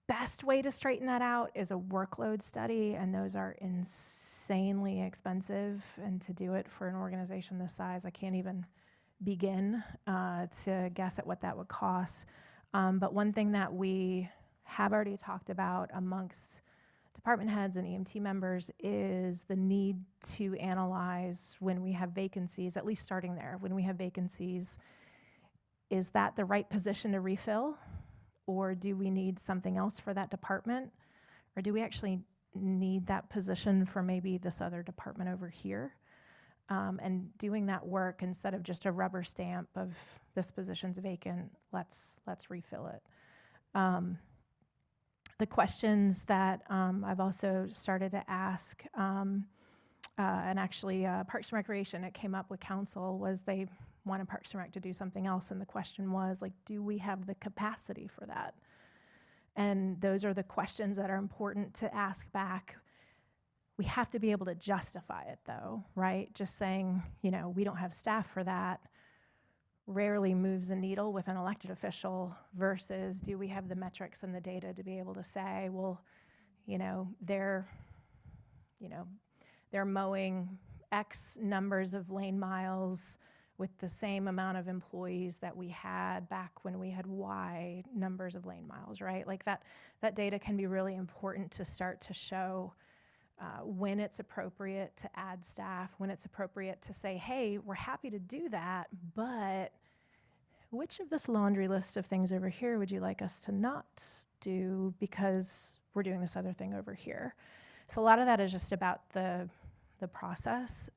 best way to straighten that out is a workload study, and those are insanely expensive. And to do it for an organization this size, I can't even begin to guess at what that would cost. But one thing that we have already talked about amongst department heads and EMT members is the need to analyze when we have vacancies, at least starting there, when we have vacancies, is that the right position to refill? Or do we need something else for that department? Or do we actually need that position for maybe this other department over here? And doing that work instead of just a rubber stamp of this position's vacant, let's refill it. The questions that I've also started to ask, and actually Parks and Recreation, it came up with council, was they wanted Parks and Rec to do something else, and the question was, like, do we have the capacity for that? And those are the questions that are important to ask back. We have to be able to justify it, though, right? Just saying, we don't have staff for that rarely moves the needle with an elected official versus do we have the metrics and the data to be able to say, well, they're mowing X numbers of lane miles with the same amount of employees that we had back when we had Y numbers of lane miles, right? Like that data can be really important to start to show when it's appropriate to add staff, when it's appropriate to say, hey, we're happy to do that, but which of this laundry list of things over here would you like us to not do because we're doing this other thing over here? So a lot of that is just about the process.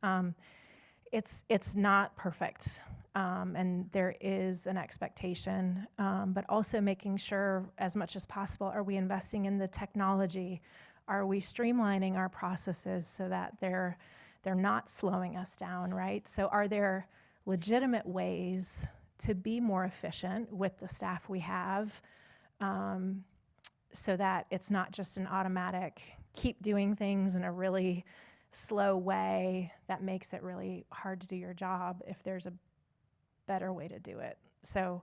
It's not perfect, and there is an expectation, but also making sure as much as possible, are we investing in the technology? Are we streamlining our processes so that they're not slowing us down, right? So are there legitimate ways to be more efficient with the staff we have so that it's not just an automatic keep doing things in a really slow way that makes it really hard to do your job if there's a better way to do it. So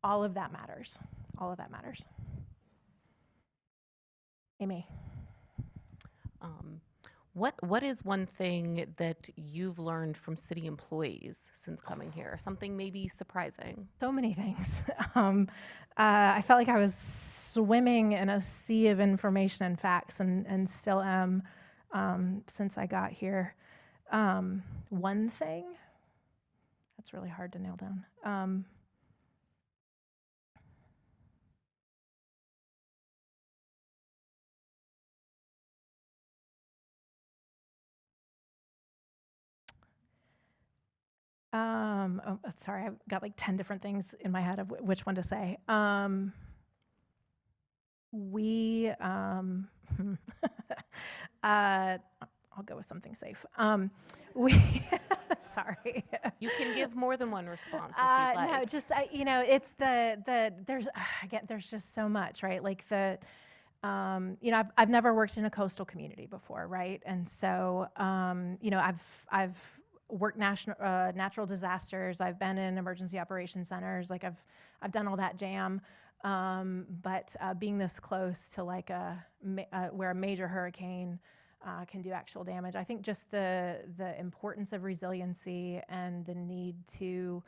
all of that matters. All of that matters. Amy. What is one thing that you've learned from city employees since coming here? Something maybe surprising? So many things. I felt like I was swimming in a sea of information and facts and still am since I got here. One thing, that's really hard to nail down. Sorry, I've got like 10 different things in my head of which one to say. We, I'll go with something safe. We, sorry. You can give more than one response if you'd No, like. just you know, it's there's again, there's just so much, right? Like you know, I've never worked in a coastal community before, right? And so, you know, I've worked natural disasters. I've been in emergency operations centers. Like I've done all that jam. But being this close to like where a major hurricane can do actual damage, I think just the importance of resiliency and the need to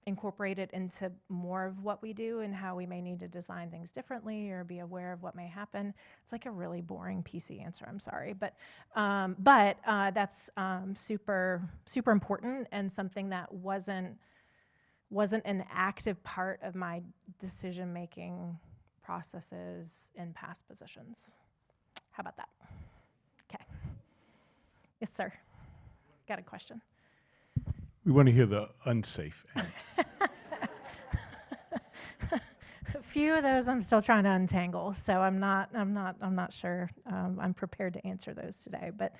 incorporate it into more of what we do and how we may need to design things differently or be aware of what may happen. It's like a really boring PC answer. I'm sorry, but that's super important and something that wasn't an active part of my decision-making processes in past positions. How about that? Okay. Yes, sir. Got a question? We want to hear the unsafe answer. A few of those I'm still trying to untangle, so I'm not sure I'm prepared to answer those today. But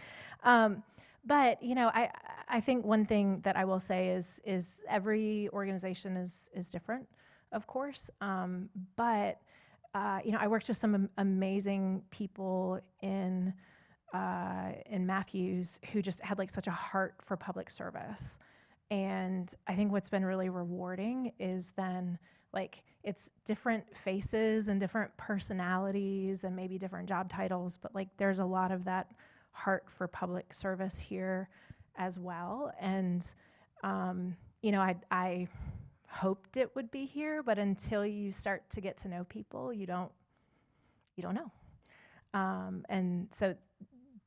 you know, I think one thing that I will say is every organization is different, of course. But you know, I worked with some amazing people in Matthews who just had like such a heart for public service. And I think what's been really rewarding is then like it's different faces and different personalities and maybe different job titles, but like there's a lot of that heart for public service here as well. And you know, I hoped it would be here, but until you start to get to know people, you don't know. And so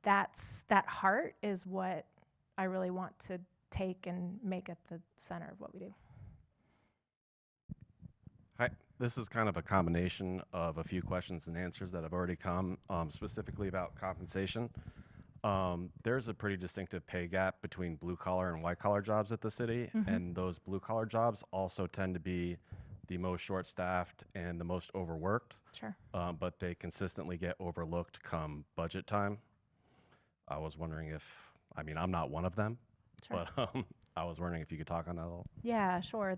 that heart is what I really want to take and make at the center of what we do. Hi, this is kind of a combination of a few questions and answers that have already come, specifically about compensation. There's a pretty distinctive pay gap between blue collar and white collar jobs at the city, and those blue collar jobs also tend to be the most short staffed and the most overworked. Sure. But they consistently get overlooked come budget time. I was wondering I'm not one of them, Sure. but I was wondering if you could talk on that a little. Yeah, sure.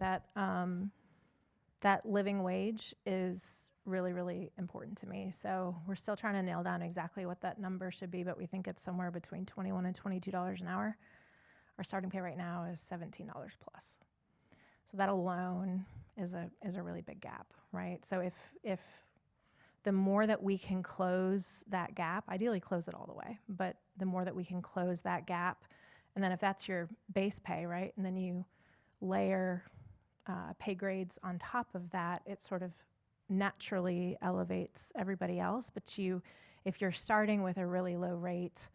That living wage is really, really important to me. So we're still trying to nail down exactly what that number should be, but we think it's somewhere between $21 and $22 an hour. Our starting pay right now is $17 plus. So that alone is a really big gap, right? So if the more that we can close that gap, ideally close it all the way, but the more that we can close that gap, and then if that's your base pay, right, and then you layer pay grades on top of that, it sort of naturally elevates everybody else. But if you're starting with a really low rate,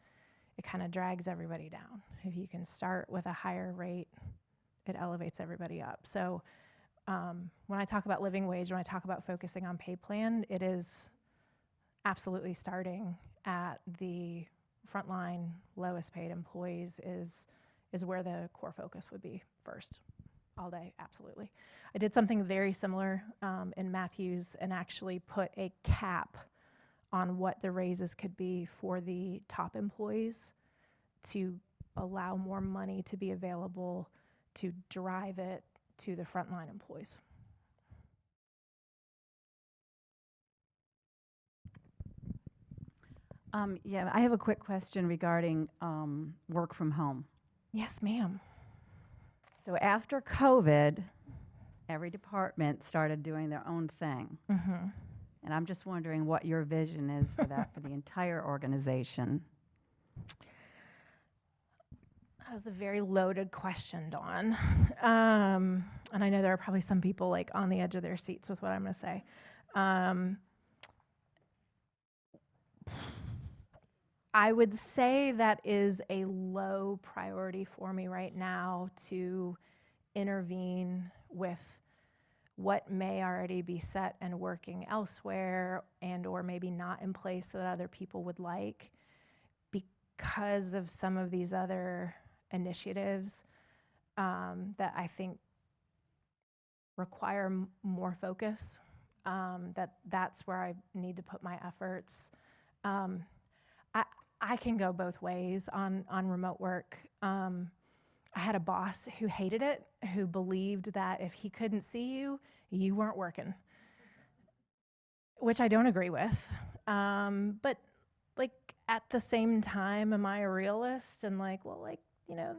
it kind of drags everybody down. If you can start with a higher rate, it elevates everybody up. So when I talk about living wage, when I talk about focusing on pay plan, it is absolutely starting at the frontline lowest paid employees is where the core focus would be first. All day, absolutely. I did something very similar in Matthews and actually put a cap on what the raises could be for the top employees to allow more money to be available to drive it to the frontline employees. Yeah, I have a quick question regarding work from home. Yes, ma'am. So after COVID, every department started doing their own thing. Mm-hmm. And I'm just wondering what your vision is for that for the entire organization. That was a very loaded question, Dawn. And I know there are probably some people like on the edge of their seats with what I'm going to say. I would say that is a low priority for me right now to intervene with what may already be set and working elsewhere and or maybe not in place that other people would like because of some of these other initiatives. that I think require more focus. That's where I need to put my efforts. I can go both ways on remote work. I had a boss who hated it, who believed that if he couldn't see you, you weren't working, which I don't agree with. But like at the same time, am I a realist? And like, well, like, you know,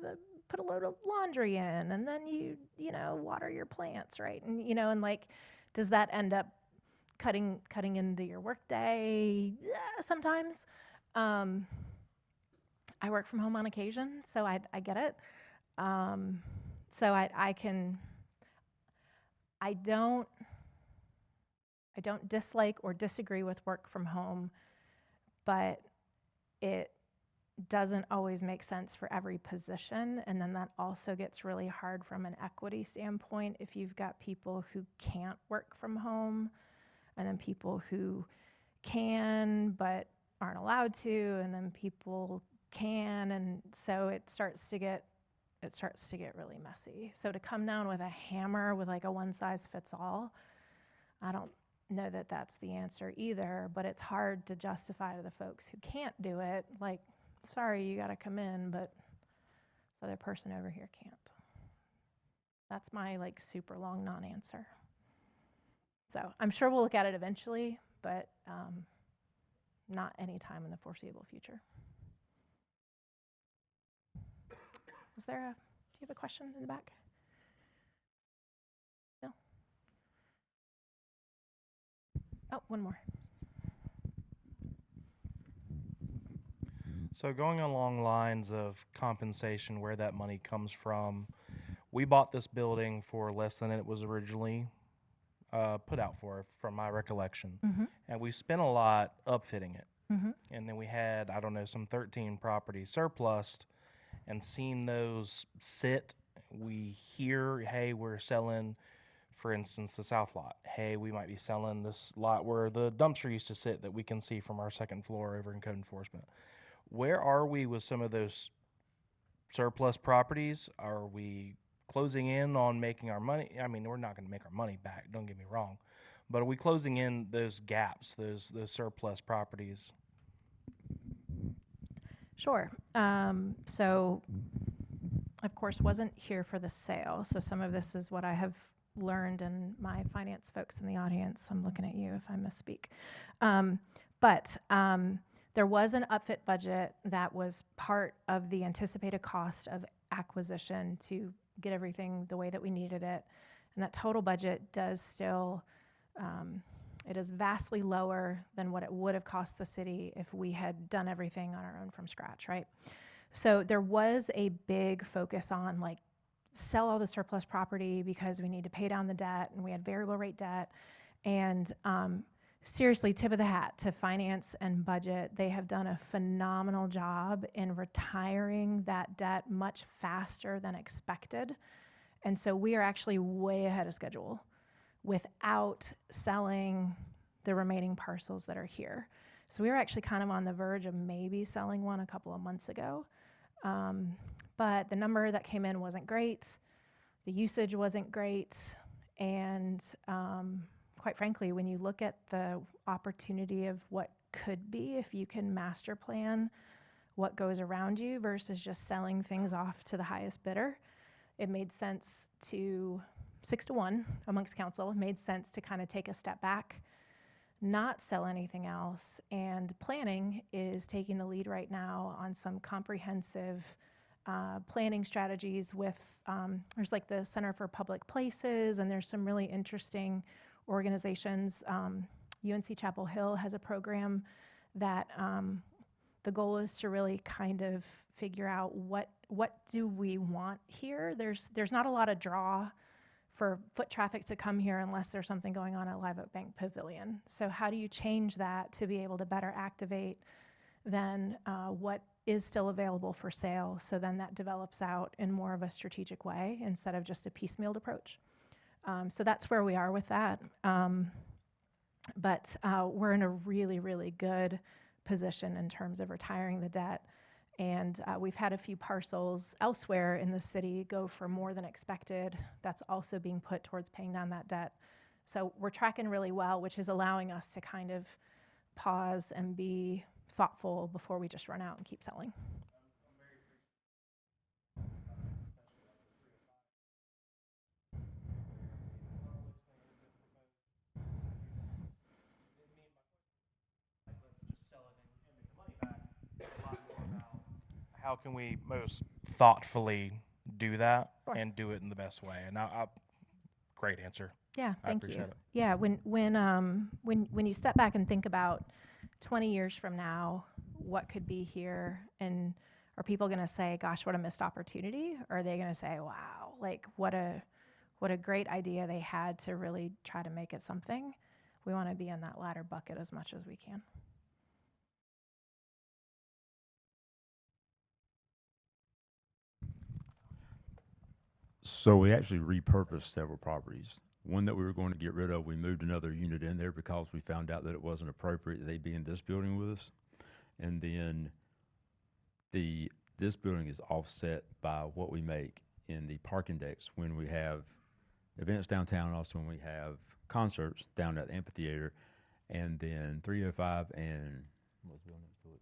put a load of laundry in and then you know, water your plants, right? And, you know, and like, does that end up cutting into your workday? Yeah, sometimes. I work from home on occasion, so I get it. So I don't dislike or disagree with work from home, but it doesn't always make sense for every position. And then that also gets really hard from an equity standpoint if you've got people who can't work from home and then people who can but aren't allowed to, and then people can, and so it starts to get really messy. So to come down with a hammer with like a one size fits all, I don't know that that's the answer either, but it's hard to justify to the folks who can't do it, like, sorry, you got to come in, but this other person over here can't. That's my like super long non-answer. So I'm sure we'll look at it eventually, but not anytime in the foreseeable future. Do you have a question in the back? No? Oh, one more. So going along lines of compensation, where that money comes from, we bought this building for less than it was originally put out for, from my recollection. Mm-hmm. And we spent a lot upfitting it. Mm-hmm. And then we had, I don't know, some 13 properties surplused, and seeing those sit, we hear, hey, we're selling, for instance, the south lot. Hey, we might be selling this lot where the dumpster used to sit that we can see from our second floor over in code enforcement. Where are we with some of those surplus properties? Are we closing in on making our money? I mean, we're not going to make our money back, don't get me wrong. But are we closing in those gaps, those surplus properties? Sure. So, of course, wasn't here for the sale. So some of this is what I have learned, and my finance folks in the audience, I'm looking at you if I misspeak. But there was an upfit budget that was part of the anticipated cost of acquisition to get everything the way that we needed it. And that total budget does still, it is vastly lower than what it would have cost the city if we had done everything on our own from scratch, right? So there was a big focus on like sell all the surplus property because we need to pay down the debt, and we had variable rate debt. And seriously, tip of the hat to finance and budget. They have done a phenomenal job in retiring that debt much faster than expected. And so we are actually way ahead of schedule without selling the remaining parcels that are here. So we were actually kind of on the verge of maybe selling one a couple of months ago. But the number that came in wasn't great. The usage wasn't great. And quite frankly, when you look at the opportunity of what could be if you can master plan what goes around you versus just selling things off to the highest bidder, it made sense to 6-1 amongst council. It made sense to kind of take a step back, not sell anything else. And planning is taking the lead right now on some comprehensive planning strategies with, there's like the Center for Public Places, and there's some really interesting organizations. UNC Chapel Hill has a program that the goal is to really kind of figure out what do we want here. There's not a lot of draw for foot traffic to come here unless there's something going on at Live Oak Bank Pavilion. So how do you change that to be able to better activate than what is still available for sale? So then that develops out in more of a strategic way instead of just a piecemealed approach. So that's where we are with that. But we're in a really, really good position in terms of retiring the debt And we've had a few parcels elsewhere in the city go for more than expected. That's also being put towards paying down that debt. So we're tracking really well, which is allowing us to kind of pause and be thoughtful before we just run out and keep selling. How can we most thoughtfully do that Sure. and do it in the best way? And great answer. Yeah, I thank you. appreciate it. Yeah, when you step back and think about 20 years from now, what could be here, and are people going to say, "Gosh, what a missed opportunity"? Or are they going to say, "Wow, like what a great idea they had to really try to make it something"? We want to be in that latter bucket as much as we can. So we actually repurposed several properties. One that we were going to get rid of, we moved another unit in there because we found out that it wasn't appropriate that they be in this building with us. And then this building is offset by what we make in the park index when we have events downtown, also when we have concerts down at the amphitheater. And then 305 and what's the building next to it?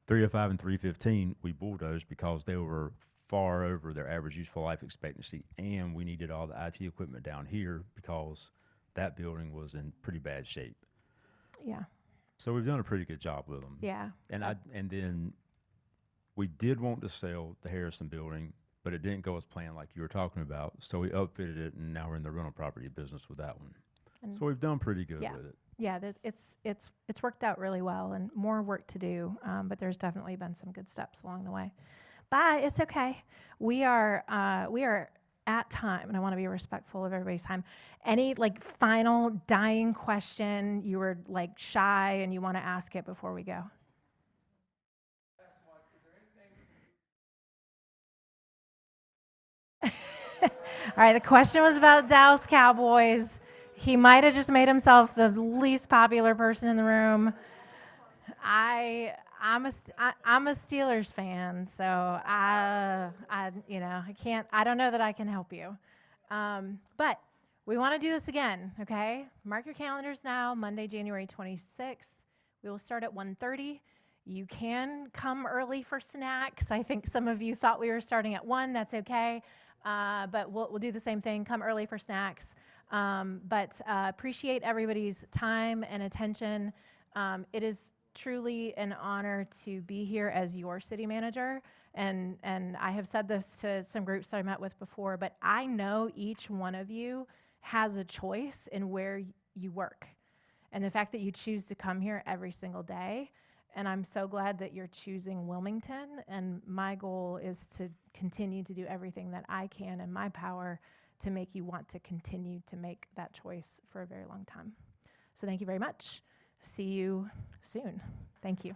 305 and 315, we bulldozed because they were far over their average useful life expectancy, and we needed all the IT equipment down here because that building was in pretty bad shape. Yeah. So we've done a pretty good job with them. Yeah. And and then we did want to sell the Harrison building, but it didn't go as planned like you were talking about. So we upfitted it, and now we're in the rental property business with that one. And so we've done pretty good yeah. with it. Yeah, it's worked out really well, and more work to do, but there's definitely been some good steps along the way. But it's okay. We are at time, and I want to be respectful of everybody's time. Any like final dying question you were like shy and you want to ask it before we go? All right, the question was about Dallas Cowboys. He might have just made himself the least popular person in the room. I'm a Steelers fan, so I don't know that I can help you. But we want to do this again, okay? Mark your calendars now, Monday, January 26th. We will start at 1:30. You can come early for snacks. I think some of you thought we were starting at 1. That's okay. But we'll do the same thing. Come early for snacks. But appreciate everybody's time and attention. It is truly an honor to be here as your city manager. And I have said this to some groups that I met with before, but I know each one of you has a choice in where you work. And the fact that you choose to come here every single day. And I'm so glad that you're choosing Wilmington. And my goal is to continue to do everything that I can in my power to make you want to continue to make that choice for a very long time. So thank you very much. See you soon. Thank you.